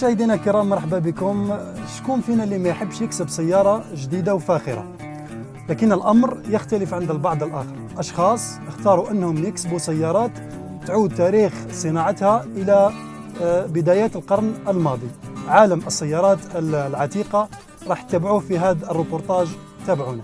مشاهدينا الكرام، مرحبا بكم. شكون فينا اللي ما يحبش يكسب سيارة جديدة وفاخرة؟ لكن الأمر يختلف عند البعض الآخر. أشخاص اختاروا أنهم يكسبوا سيارات تعود تاريخ صناعتها إلى بدايات القرن الماضي. عالم السيارات العتيقة راح تتابعوه في هذا الروبورتاج، تابعونا.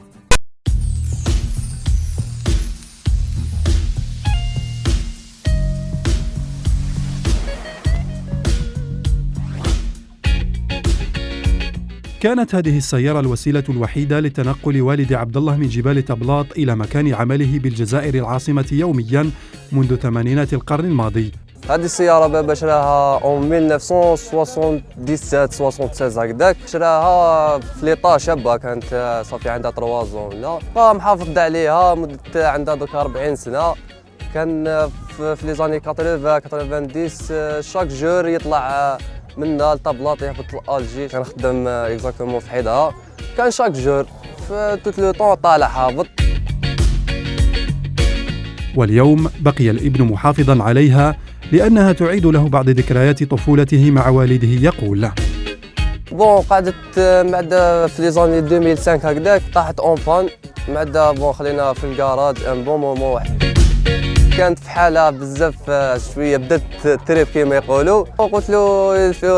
كانت هذه السيارة الوسيلة الوحيدة لتنقل والد عبد الله من جبال تبلاط إلى مكان عمله بالجزائر العاصمة يومياً منذ ثمانينات القرن الماضي. هذه السيارة بابا شراها en 1977 هكذاك، شراها في ليطا شابة، كانت صافي عندها 3 زون، محافظ عليها مدة عندها دوك 40 سنة. كان في لي زاني 80 شاك جور يطلع منها لطبلاط يهبط لألجي. كان خدام اكزاكتومون في حدها، كان شاك جور في توت لو طون طالع هابط. واليوم بقي الابن محافظا عليها لأنها تعيد له بعض ذكريات طفولته مع والده. يقول: قعدت معدا في لي زاني 2005 هكذاك، طاحت اون بان معدا خلينا في الكراج ان بون مومون واحد. كانت في حالة بزاف شوية، بدات تريب كيما يقولوا. قلت له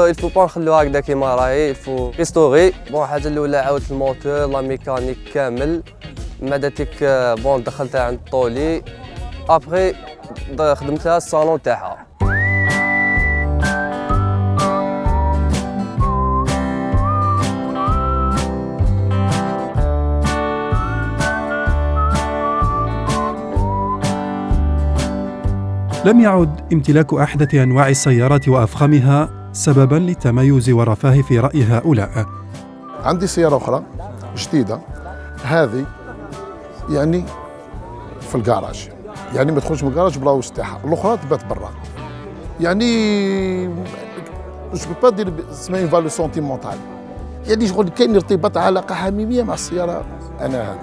الفو با نخلوها هكذا كيما راهي، الفو ريستوري. حاجة الأولى عاودت الموتور لا ميكانيك كامل، معدتك دخلتها عند طولي، ابخي خدمتها الصالون تاعها. لم يعد امتلاك أحدث أنواع السيارات وأفخمها سبباً للتميز والرفاه في رأي هؤلاء. عندي سيارة أخرى جديدة، هذه يعني في الكراج، يعني ما تخرج من الكراج بلا وش تاعها، الأخرى تبات برا. يعني جو با دير اسمها فالو سونتيمونتال، يعني شغل كاين ارتباط علاقة حميمية مع السيارة. أنا هذه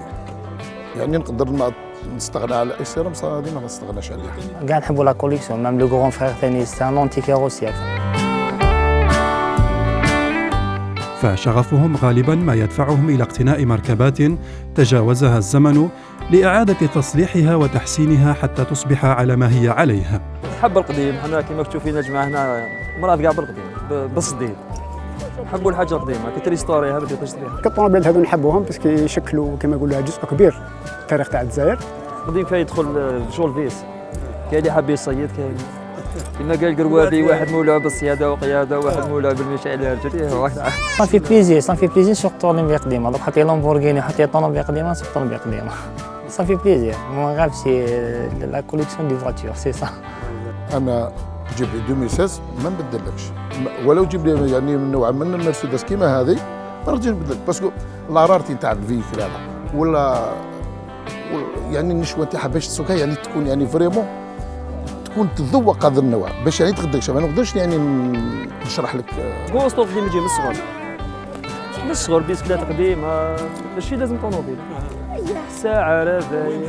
يعني نقدر نستغنى على اي سيارة، بصح هذه ما نستغناش عليها. كاع نحبوا لا كوليكسيون، ميم لو غران فرير ثاني سي ان انتي كاروسير. فشغفهم غالباً ما يدفعهم إلى اقتناء مركبات تجاوزها الزمن لإعادة تصليحها وتحسينها حتى تصبح على ما هي عليها. نحب القديم، حنا كيما تشوفين يا جماعة هنا مرات كاع بالقديم بالصديد. نحبوا الحاجة القديمة كي تريستوريها بدي تشتريها. الطوموبيل هذو نحبوهم باسكو يشكلوا كما نقولوا جزء كبير في التاريخ تاع الجزائر. القديم فيه يدخل شغل فيس، كاين اللي حاب يصيد، كاين كما قال قروابي واحد مولع بالصيادة وقيادة، واحد مولع بالمشاعل الجريه. صافي بليزير سوغ الطوموبيل قديمة، دوك حطي لامبورغيني حطي طوموبيل قديمة سوغ طوموبيل قديمة. صافي بليزير، ما غافش لا كوليكسيون دي فواتور سي سا. أنا جيب لي 2016 ما نبدلكش، ولو جيب لي يعني من نوع من المرسيدس كيما هذه ما نرجع نبدلك، باسكو لارارتي تاع الفيكل هذا ولا يعني النشوه تاعها باش تسوقها يعني تكون يعني فريمون تكون تذوق هذا النوع باش يعني تقدر. شوف انا ما نقدرش يعني نشرح لك. كوستو قديم يجي من الصغر، من الصغر بيسكلات قديمة، ماشي لازم طوموبيل، ساعة رافاي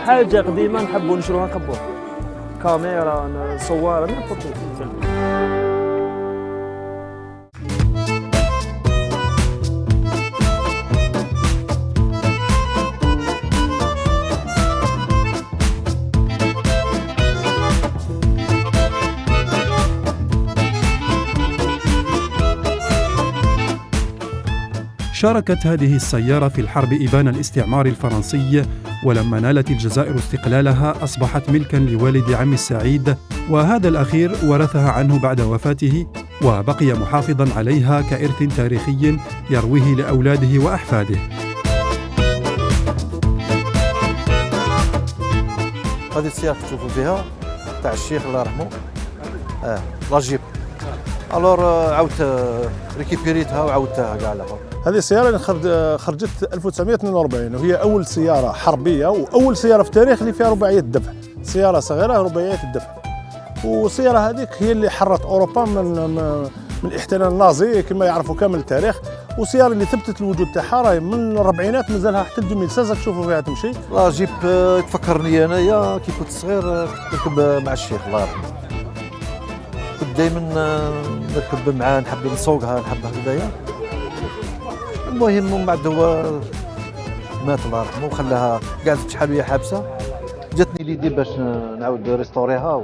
حاجة قديمة نحبوا نشروها نكبوها، كاميرا صوارة نحطوا فيلم. شاركت هذه السيارة في الحرب إبان الاستعمار الفرنسي، ولما نالت الجزائر استقلالها أصبحت ملكاً لوالد عم السعيد، وهذا الأخير ورثها عنه بعد وفاته، وبقي محافظاً عليها كإرث تاريخي يرويه لأولاده وأحفاده. هذه السيارة تشوفوا فيها تاع الشيخ الله يرحمه، لا جيب. الور عاودت ريكيبيريتها وعاودتها كاع الاخر. هذه السيارة اللي خرجت 1942، وهي أول سيارة حربية وأول سيارة في التاريخ اللي فيها رباعية الدفع، سيارة صغيرة رباعية الدفع. والسيارة هذيك هي اللي حررت أوروبا من الاحتلال النازي كما يعرفوا كامل التاريخ، والسيارة اللي ثبتت الوجود تاعها راهي من الأربعينات مازالها حتى 2016 تشوفوا فيها تمشي. لا جيب تفكرني أنايا كي كنت صغير كنت نركب مع الشيخ الله يرحمه. كنت دائما نركب معاه، نحب نسوقها، نحب هكذايا. المهم من بعد هو مات الله يرحمه وخلاها قعدت شحال وهي حابسه. جاتني ليدي باش نعاود ريستوريها.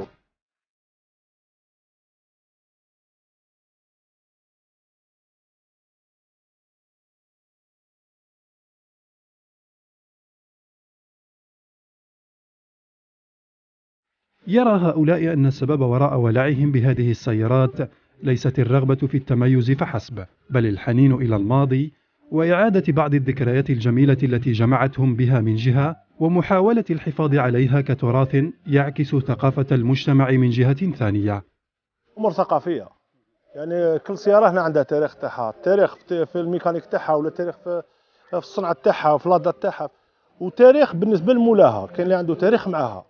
يرى هؤلاء أن السبب وراء ولعهم بهذه السيارات ليست الرغبة في التميز فحسب، بل الحنين إلى الماضي وإعادة بعض الذكريات الجميلة التي جمعتهم بها من جهة، ومحاولة الحفاظ عليها كتراث يعكس ثقافة المجتمع من جهة ثانية. امور ثقافيه، يعني كل سياره هنا عندها تاريخ تاعها، التاريخ في الميكانيك تاعها، ولا تاريخ في الصنعه تاعها وفي لادا تاعها، وتاريخ بالنسبه لمولاها. كاين اللي عنده تاريخ معاها،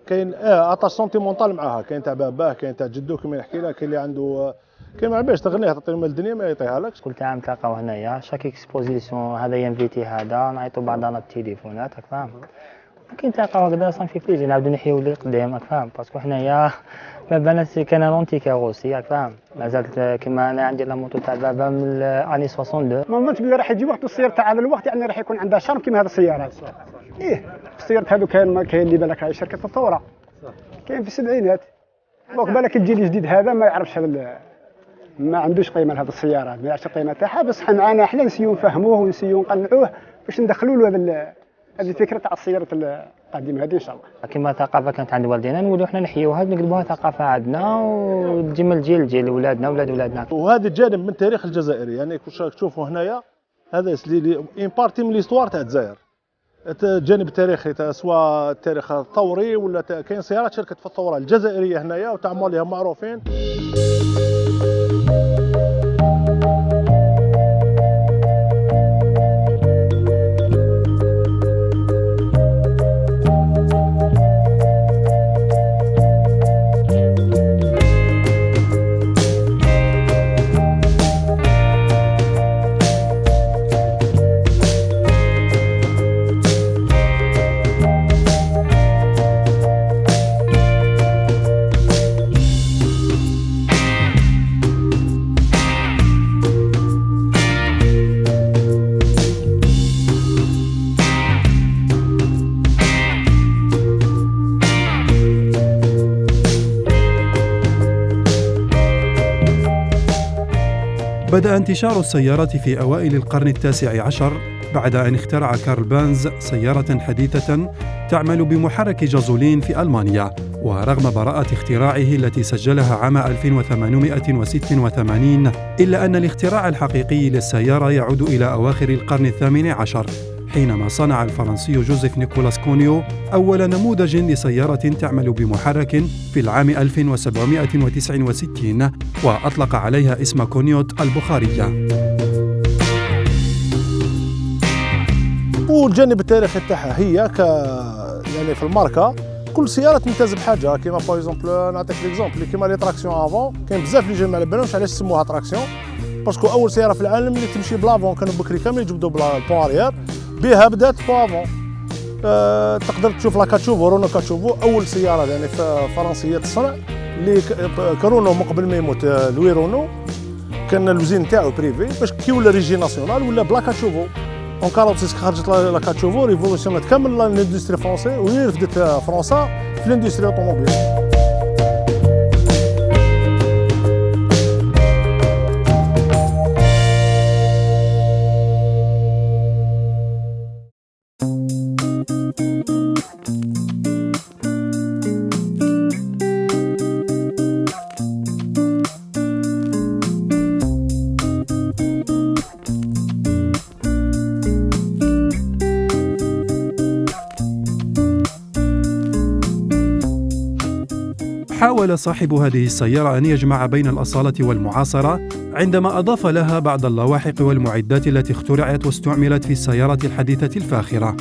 كاين اطاش سونتيمونتال معاها، كاين تاع باباه، كاين تاع جدو كما يحكي لك، كاين اللي عنده كاين ما باش تغنيها تعطي له الدنيا ما يعطيها لك. كل عام تلقاو هنايا شاك اكسبوزيسيون، هذا ينفيتي هذا، نعيطوا بعضنا التليفونات، راك فاهم. ممكن تلقاو هكذا صافي في بليزير، نعاودو نحيو للقدام، راك فاهم. باسكو حنايا بابانا كان لونتي كاروسي، راك فاهم. مازالت كيما انا عندي لا موتو تاع بابا من الاني 62. ما نظنش بلي راح يجي وقت السيارة تاع هذا الوقت يعني راح يكون عندها شرم كيما هذه السيارات. السيارات هذو كان اللي بالك هاي شركة الثورة، كاين في السبعينات. دونك بالك الجيل الجديد هذا ما يعرفش هذا، ما عندوش قيمه لهذه السيارات، ما يعرفش القيمه تاعها. بصح معنا احنا نسيو نفهموه ونسيو نقنعوه باش ندخلوا له هذه الفكره تاع السيارات القديمه هذه ان شاء الله. كما ثقافه كانت عند والدينا نوليو حنا نحيوها نقلبوها ثقافه عندنا وتجي من الجيل لجيل ولادنا ولاد ولادنا. وهذا الجانب من التاريخ الجزائري، يعني تشوفوا هنايا هذا اون بارتي من ليستوار تاع الجزائر. الجانب التاريخي سواء التاريخ الثوري ولا كاين سيارات شركه في الثوره الجزائريه هنايا وتعمل لها معروفين. بدأ انتشار السيارات في أوائل القرن التاسع عشر بعد أن اخترع كارل بانز سيارة حديثة تعمل بمحرك جازولين في ألمانيا. ورغم براءة اختراعه التي سجلها عام 1886 إلا أن الاختراع الحقيقي للسيارة يعود إلى أواخر القرن الثامن عشر، حينما صنع الفرنسي جوزيف نيكولاس كونيو أول نموذج لسيارة تعمل بمحرك في العام 1769 وأطلق عليها اسم كونيوت البخارية. والجانب التاريخي تاعها هي يعني في الماركه كل سياره تمتاز بحاجه. كيما باغ اكزومبل نعطيك ليكزومبل كيما لي تراكسيون افون، كاين بزاف اللي جاي ما على بالهمش علاش سموها تراكسيون، باسكو اول سياره في العالم اللي تمشي بلافون. كانوا بكري كامل يجبدوا بالبون اريير، بها بدات بافون. تقدر تشوف لا كاتشوفو، رونو كاتشوفو اول سياره يعني فرنسيه الصنع اللي كرونو من قبل ما يموت لوي رونو كان الوزين تاعو بريفي، باش كي ولا ريجي ناسيونال ولا بلا كاتشوفو. اون 46 خرجت لا كاتشوفو ريفولوسيونات كامل لاندستري فرونسي، وين رفدت فرنسا في الاندستري اوتوموبيل. حاول صاحب هذه السيارة أن يجمع بين الأصالة والمعاصرة عندما أضاف لها بعض اللواحق والمعدات التي اخترعت واستعملت في السيارات الحديثة الفاخرة.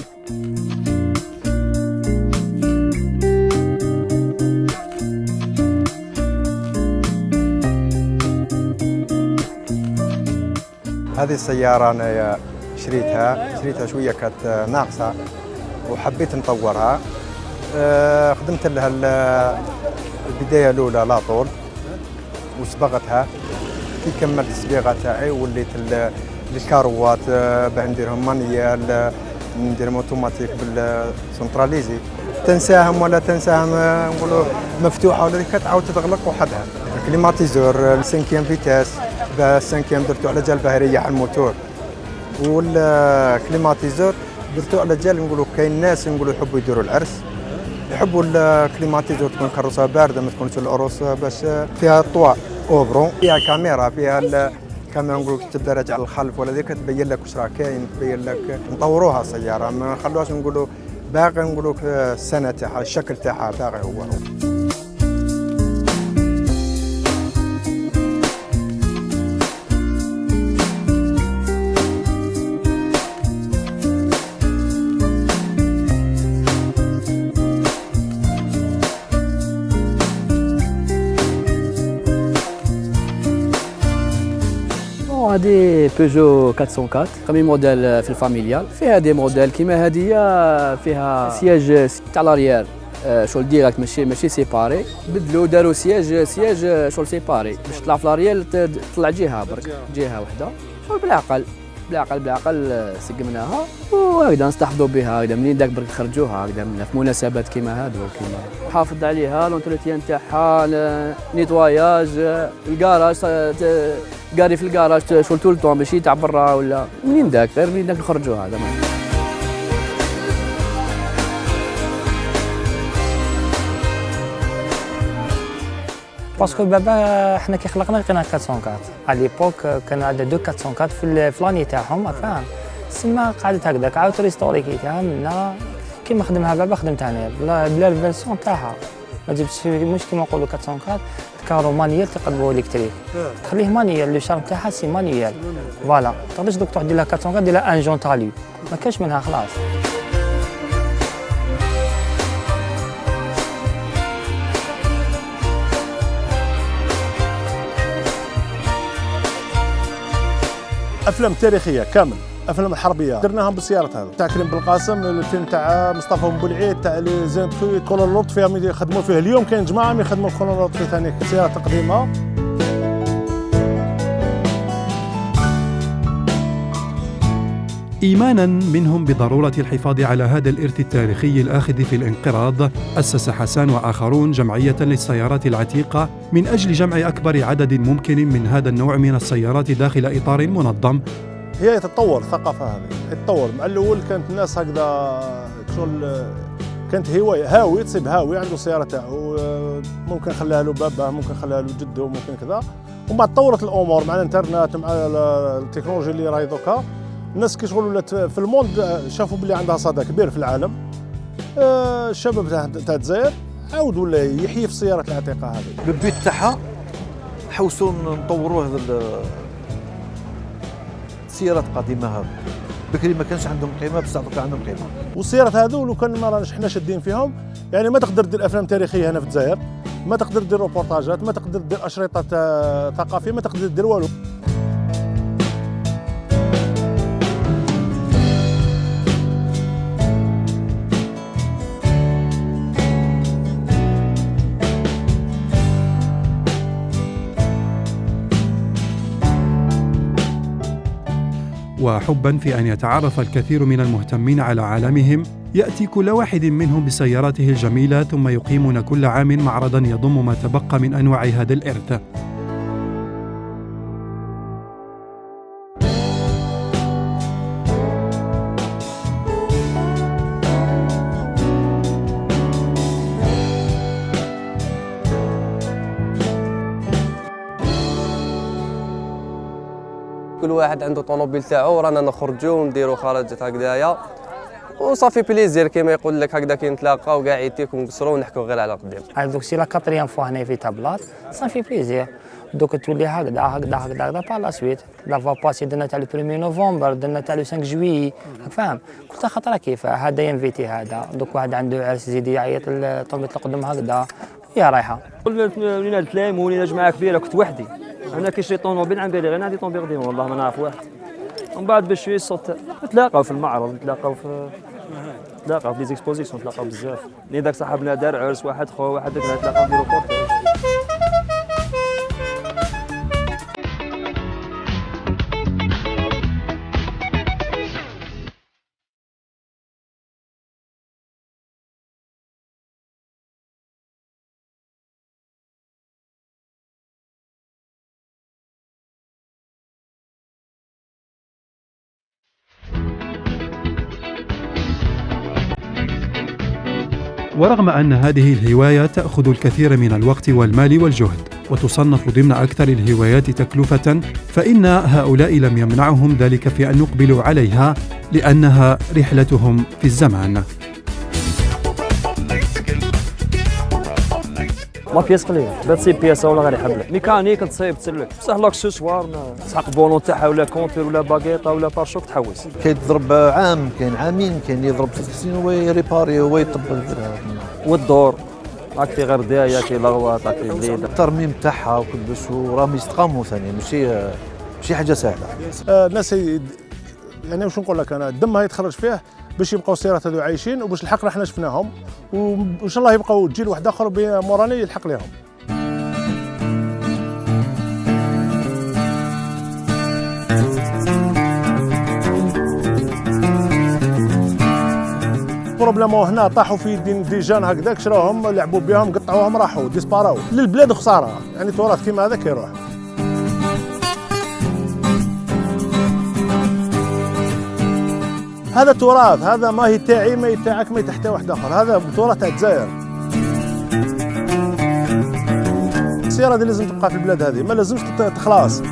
هذه السيارة أنا شريتها شوية كانت ناقصة وحبيت نطورها. خدمت لها البداية الأولى لا طول، وصبغتها. كي كملت الصبيغه تاعي وليت الكاروات باه نديرهم مانيال، نديرهم اوتوماتيك بالسنتراليزي. تنساهم ولا تنساهم نقولوا مفتوحه ولا كتعاود تتغلق وحدها. الكليماتيزور السانكيام فيتاس، السانكيام درتو على جال باه يريح الموتور، والكليماتيزور درتو على جال نقولوا كاين ناس نقولوا يحبوا يديروا العرس، يحبوا الكليماتيزور تكون كروسه بارده ما تكونش العروس باش فيها طوا اوفرون، فيها كاميرا، فيها الكاميرا نقولوا تبدا راجع للخلف ولا ذيك تبين لك واش راه كاين، تبين لك. نطوروها السياره ما نخلوهاش نقولوا باقي نقولوا السنه تاعها الشكل تاعها باقي هو. هذه بيجو 404 قمي موديل في الفاميليال. فيها دي موديل كيما هذه فيها سياج تاع لاريير شغل ديريكت ماشي سيباري، بدلوا داروا سياج شغل سيباري باش تطلع في لاريير تطلع جهه برك جهه وحده. شغل بالعقل سقمناها وهكذا نستحفظوا بها هكذا منين داك برك نخرجوها هكذا في مناسبات كيما هادو. كيما حافظ عليها لونتروتيان تاعها، نيتواياج، الكراج قاري في الكراج شغل طول الطون ماشي تاع برا ولا منين داك، غير منين داك نخرجوها هذا. باسكو بابا حنا كي خلقنا لقينا 404 على ليبوك كان عندنا دو 404 في لاني تاعهم فاهم. سما قعدت هكذاك عاودت ريستوريكيتها منا كيما خدمها بابا خدمتها انا بلا الفيرسيون تاعها. ما جبتش مش كيما نقولوا 404 كارو مانيال تقلبوه الكتريك، تخليه مانيال لو شارم تاعها سي مانيال فوالا. ما تقدرش دوك تروح دير لها 404 دير لها ان جون طالي ما كاش منها خلاص. افلام تاريخيه كامل، افلام حربيه درناهم بالسيارات هذا تاع كريم بالقاسم، الفيلم تاع مصطفى بولعيد تاع لي زانتري كولون لطفي يخدموا فيه اليوم. كاين جماعه يخدموا في كولون لطفي ثاني سيارات قديمه. إيماناً منهم بضرورة الحفاظ على هذا الإرث التاريخي الآخذ في الانقراض، أسس حسان وآخرون جمعية للسيارات العتيقة من أجل جمع أكبر عدد ممكن من هذا النوع من السيارات داخل إطار منظم. هي تتطور الثقافة هذه، تتطور. مع الأول كانت الناس هكذا شغل كانت هاوي تصيب هاوي عنده سيارة تاعو ممكن خليها له باباه ممكن خليها له جده ممكن كذا. ومن بعد تطورت الأمور مع الإنترنت مع التكنولوجيا اللي راهي دوكا. الناس كي شغل ولات في الموند شافوا باللي عندها صدى كبير في العالم. الشباب تاع الجزائر عاود ولا يحيي في السيارات العتيقه هذه. البيت تاعها حوسوا نطوروه السيارات القديمه هذه. بكري ما كانش عندهم قيمه بصح دوكا عندهم قيمه. والسيارات هذو لو كان ما راناش حنا شادين فيهم يعني ما تقدر دير افلام تاريخيه هنا في الجزائر، ما تقدر دير روبورتاجات، ما تقدر دير اشرطه ثقافيه، ما تقدر دير والو. وحباً في أن يتعرف الكثير من المهتمين على عالمهم، يأتي كل واحد منهم بسياراته الجميلة ثم يقيمون كل عام معرضاً يضم ما تبقى من أنواع هذا الإرث. كل واحد عنده طوموبيل تاعو، رانا نخرجوا ونديروا خرجات هكذايا وصافي بليزير كيما يقول لك هكذا كي نتلاقاو كاع يتيك ونقصروا ونحكوا غير على قدام. دوك سي لا كاتريام فوا هنا في تابلات صافي بليزير. دوك تولي هكذا با لا سويت لا فوا باسي درنا تاع لو 1 نوفمبر درنا تاع لو 5 جويي فاهم. كل خطره كيف هذا ينفيتي هذا دوك واحد عنده عرس يزيد يعيط الطوموبيل القدم هكذا هي رايحه. ولينا نتلايم ولينا جماعه كبيره كنت وحدي. انا كي شريت طوموبيل عن بالي غير نادي طوموبيل قديم والله ما نعرف واحد. ومن بعد بشويه صوت نتلاقاو في المعرض نتلاقاو في لي زيكسبوزيسيون نتلاقاو بزاف. اللي داك صاحبنا دار عرس واحد خو واحد داك نتلاقاو نديرو بورتاج. ورغم أن هذه الهواية تأخذ الكثير من الوقت والمال والجهد وتصنف ضمن أكثر الهوايات تكلفة، فإن هؤلاء لم يمنعهم ذلك في أن يقبلوا عليها لأنها رحلتهم في الزمان. لا بياس قليله بات تصيب بياسه ولا غير يحبلك ميكانيك تصيب تسلك بصح لاكسسوار تسحق بونو تاعها ولا كونتور ولا باكيطه ولا بارشوك تحوس. كاين تضرب عام، كاين عامين، كاين يضرب 6 سنين ويريباري ويطبل. والدور راكي غير دايه كاين لاغواط راكي بليده. الترميم تاعها وكلش وراهم يستقاموا ثاني، ماشي حاجه سهله. الناس يعني واش نقول لك انا، الدم يتخرج فيه باش يبقاو السيارات هذو عايشين، وباش الحق احنا شفناهم، وان شاء الله يبقاو جيل واحد اخر موراني يلحق لهم. بروبليمو هنا طاحوا في يدين ديجان هكذاك، شراوهم لعبوا بهم قطعوهم راحوا ديسباراو للبلاد خساره، يعني تراث كيما هذا كيروح. هذا تراث، هذا ما هي تاعي ما هي تاعك ما هي تحت واحد اخر، هذا تراث تاع الجزائر. السياره هذه لازم تبقى في البلاد هذه، ما لازمش تخلاص.